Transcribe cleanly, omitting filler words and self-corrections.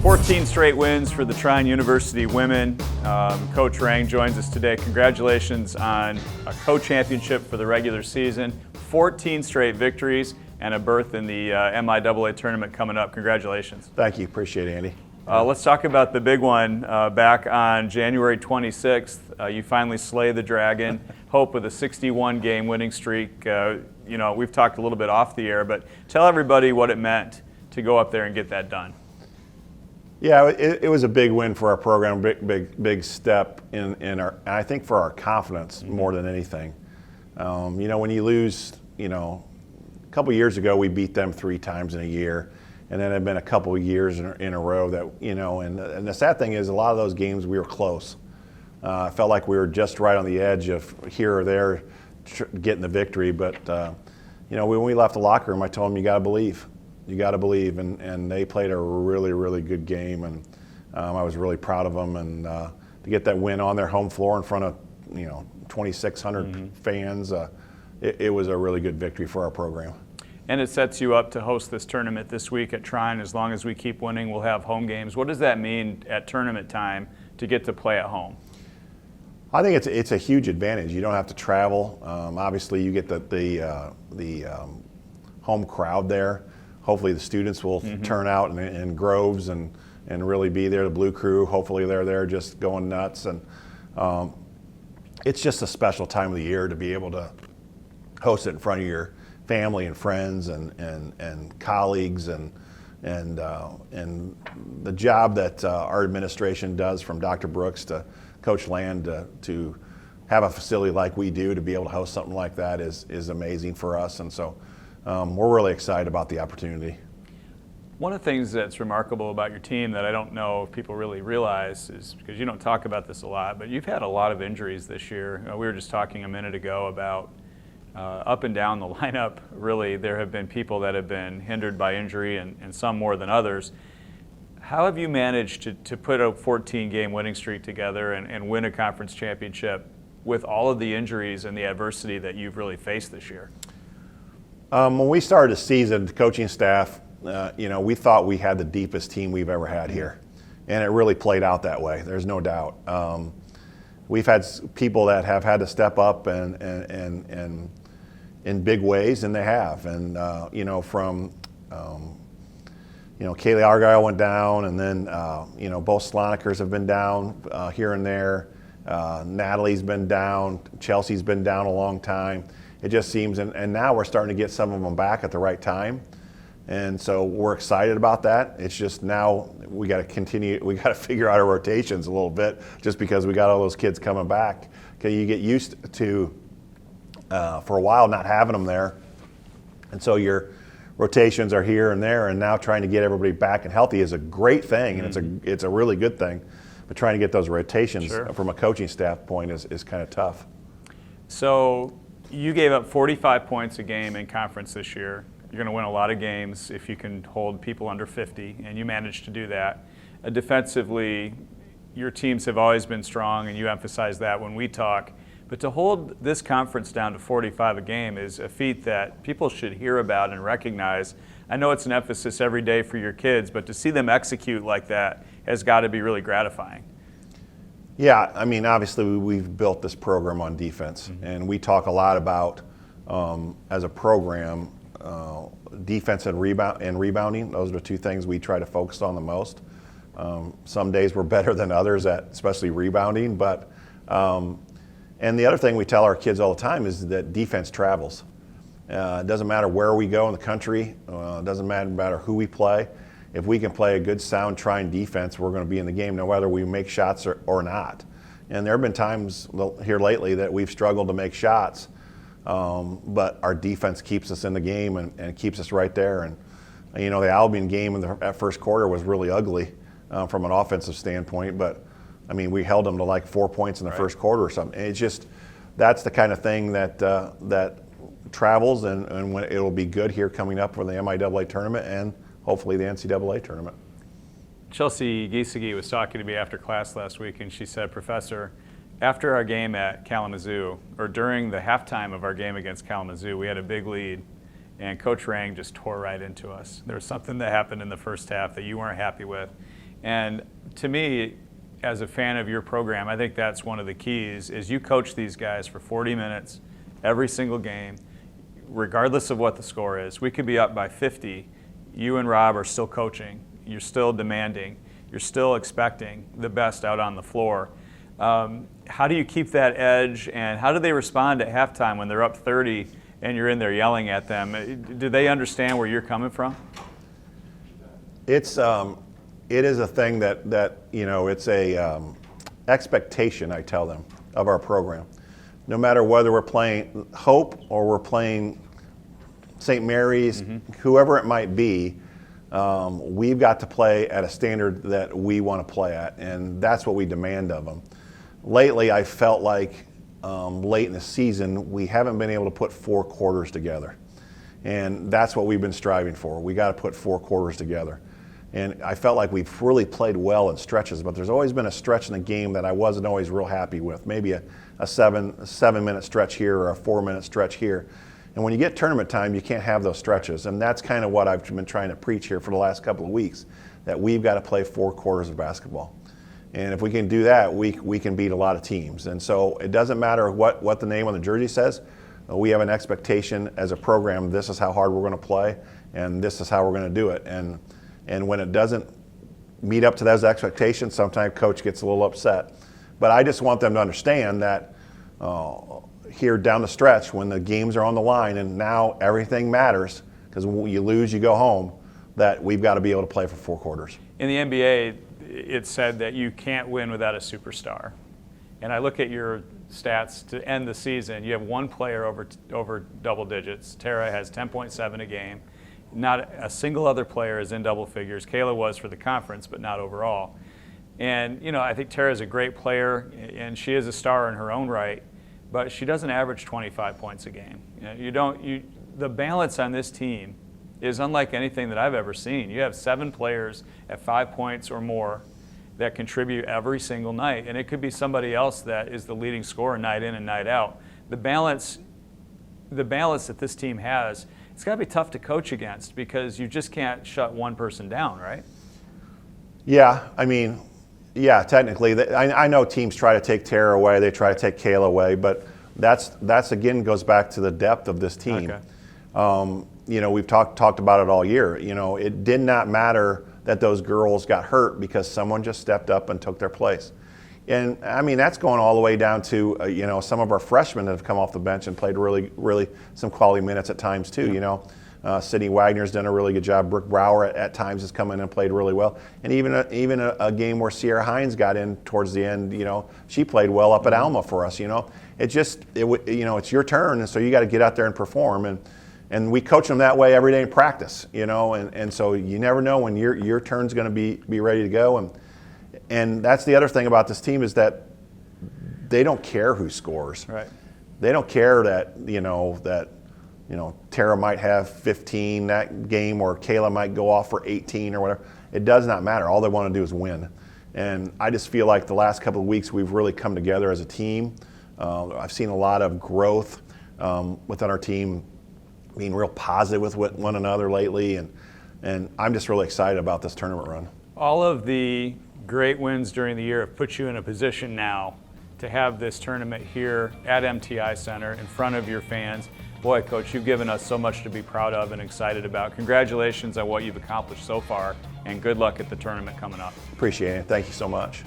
14 straight wins for the Trine University women. Coach Rang joins us today. Congratulations on a co-championship for the regular season, 14 straight victories, and a berth in the MIAA tournament coming up. Congratulations. Thank you. Appreciate it, Andy. Let's talk about the big one. Back on January 26th, you finally slay the dragon. Hope with a 61-game winning streak. We've talked a little bit off the air, but tell everybody what it meant to go up there and get that done. Yeah, it was a big win for our program, big step in our, I think, for our confidence more than anything. When you lose, a couple years ago we beat them 3 times in a year, and then it had been a couple of years in a row that, and the sad thing is a lot of those games we were close. I felt like we were just right on the edge of here or there getting the victory, but when we left the locker room, I told them, you got to believe. You got to believe, and they played a really, really good game, and I was really proud of them. And to get that win on their home floor in front of 2,600 fans, it was a really good victory for our program. And it sets you up to host this tournament this week at Trine. As long as we keep winning, we'll have home games. What does that mean at tournament time to get to play at home? I think it's a huge advantage. You don't have to travel. Obviously, you get the home crowd there. Hopefully the students will turn out in groves and really be there. The Blue Crew, hopefully they're there just going nuts. And it's just a special time of the year to be able to host it in front of your family and friends and colleagues and the job that our administration does, from Dr. Brooks to Coach Land, to have a facility like we do to be able to host something like that is amazing for us. And so we're really excited about the opportunity. One of the things that's remarkable about your team that I don't know if people really realize is, because you don't talk about this a lot, but you've had a lot of injuries this year. We were just talking a minute ago about up and down the lineup, really, there have been people that have been hindered by injury and some more than others. How have you managed to put a 14-game winning streak together and win a conference championship with all of the injuries and the adversity that you've really faced this year? When we started the season, the coaching staff, we thought we had the deepest team we've ever had here. And it really played out that way, there's no doubt. We've had people that have had to step up and in big ways, and they have. And, from Kaylee Argyle went down, and then, both Slonikers have been down here and there. Natalie's been down. Chelsea's been down a long time. It just seems, and now we're starting to get some of them back at the right time. And so we're excited about that. It's just now we got to continue, we got to figure out our rotations a little bit, just because we got all those kids coming back. Okay, you get used to, for a while, not having them there. And so your rotations are here and there, and now trying to get everybody back and healthy is a great thing, and it's a really good thing. But trying to get those rotations from a coaching staff point is kind of tough. So you gave up 45 points a game in conference this year. You're going to win a lot of games if you can hold people under 50, and you managed to do that. Defensively, your teams have always been strong, and you emphasize that when we talk. But to hold this conference down to 45 a game is a feat that people should hear about and recognize. I know it's an emphasis every day for your kids, but to see them execute like that has got to be really gratifying. Yeah, I mean, obviously we've built this program on defense, and we talk a lot about, as a program, defense and rebounding. Those are the 2 things we try to focus on the most. Some days we're better than others at especially rebounding, but and the other thing we tell our kids all the time is that defense travels. It doesn't matter where we go in the country. It doesn't matter who we play. If we can play a good, sound, Trine defense, we're going to be in the game, no matter we make shots or not. And there have been times here lately that we've struggled to make shots, but our defense keeps us in the game and keeps us right there. And the Albion game in the first quarter was really ugly from an offensive standpoint, but I mean, we held them to like 4 points in the first quarter or something. And it's just, that's the kind of thing that travels, and when it'll be good here coming up for the MIAA tournament and hopefully the NCAA tournament. Chelsea Giesecke was talking to me after class last week, and she said, Professor, after our game at Kalamazoo, or during the halftime of our game against Kalamazoo, we had a big lead, and Coach Rang just tore right into us. There was something that happened in the first half that you weren't happy with. And to me, as a fan of your program, I think that's one of the keys is you coach these guys for 40 minutes every single game, regardless of what the score is. We could be up by 50. You and Rob are still coaching. You're still demanding. You're still expecting the best out on the floor. How do you keep that edge, and how do they respond at halftime when they're up 30 and you're in there yelling at them? Do they understand where you're coming from? It is a thing that it's a expectation, I tell them, of our program. No matter whether we're playing Hope or we're playing St. Mary's, whoever it might be, we've got to play at a standard that we want to play at, and that's what we demand of them. Lately, I felt like late in the season, we haven't been able to put 4 quarters together. And that's what we've been striving for. We got to put 4 quarters together. And I felt like we've really played well in stretches, but there's always been a stretch in the game that I wasn't always real happy with. Maybe a 7-minute stretch here or a 4-minute stretch here. And when you get tournament time, you can't have those stretches. And that's kind of what I've been trying to preach here for the last couple of weeks, that we've got to play 4 quarters of basketball. And if we can do that, we can beat a lot of teams. And so it doesn't matter what the name on the jersey says. We have an expectation as a program, this is how hard we're going to play, and this is how we're going to do it. And when it doesn't meet up to those expectations, sometimes coach gets a little upset. But I just want them to understand that here down the stretch, when the games are on the line and now everything matters, because when you lose, you go home, that we've got to be able to play for 4 quarters. In the NBA, it said that you can't win without a superstar. And I look at your stats to end the season. You have 1 player over double digits. Tara has 10.7 a game. Not a single other player is in double figures. Kayla was for the conference, but not overall. And, I think Tara is a great player, and she is a star in her own right, but she doesn't average 25 points a game. The balance on this team is unlike anything that I've ever seen. You have 7 players at 5 points or more that contribute every single night, and it could be somebody else that is the leading scorer night in and night out. The balance that this team has, it's got to be tough to coach against because you just can't shut one person down, right? Yeah, technically. I know teams try to take Tara away, they try to take Kayla away, but that's again goes back to the depth of this team. Okay. We've talked about it all year. It did not matter that those girls got hurt because someone just stepped up and took their place. And that's going all the way down to some of our freshmen that have come off the bench and played really, really some quality minutes at times too. Yeah. Sydney Wagner's done a really good job. Brooke Brower at times has come in and played really well. And even a game where Sierra Hines got in towards the end, she played well up at Alma for us. It's your turn, and so you got to get out there and perform. And we coach them that way every day in practice, and so you never know when your turn's going to be ready to go. And that's the other thing about this team is that they don't care who scores. Right. They don't care that Tara might have 15 that game or Kayla might go off for 18 or whatever. It does not matter. All they want to do is win. And I just feel like the last couple of weeks we've really come together as a team. I've seen a lot of growth within our team, being real positive with one another lately, and I'm just really excited about this tournament run. All of the great wins during the year have put you in a position now to have this tournament here at MTI Center in front of your fans. Boy, Coach, you've given us so much to be proud of and excited about. Congratulations on what you've accomplished so far, and good luck at the tournament coming up. Appreciate it. Thank you so much.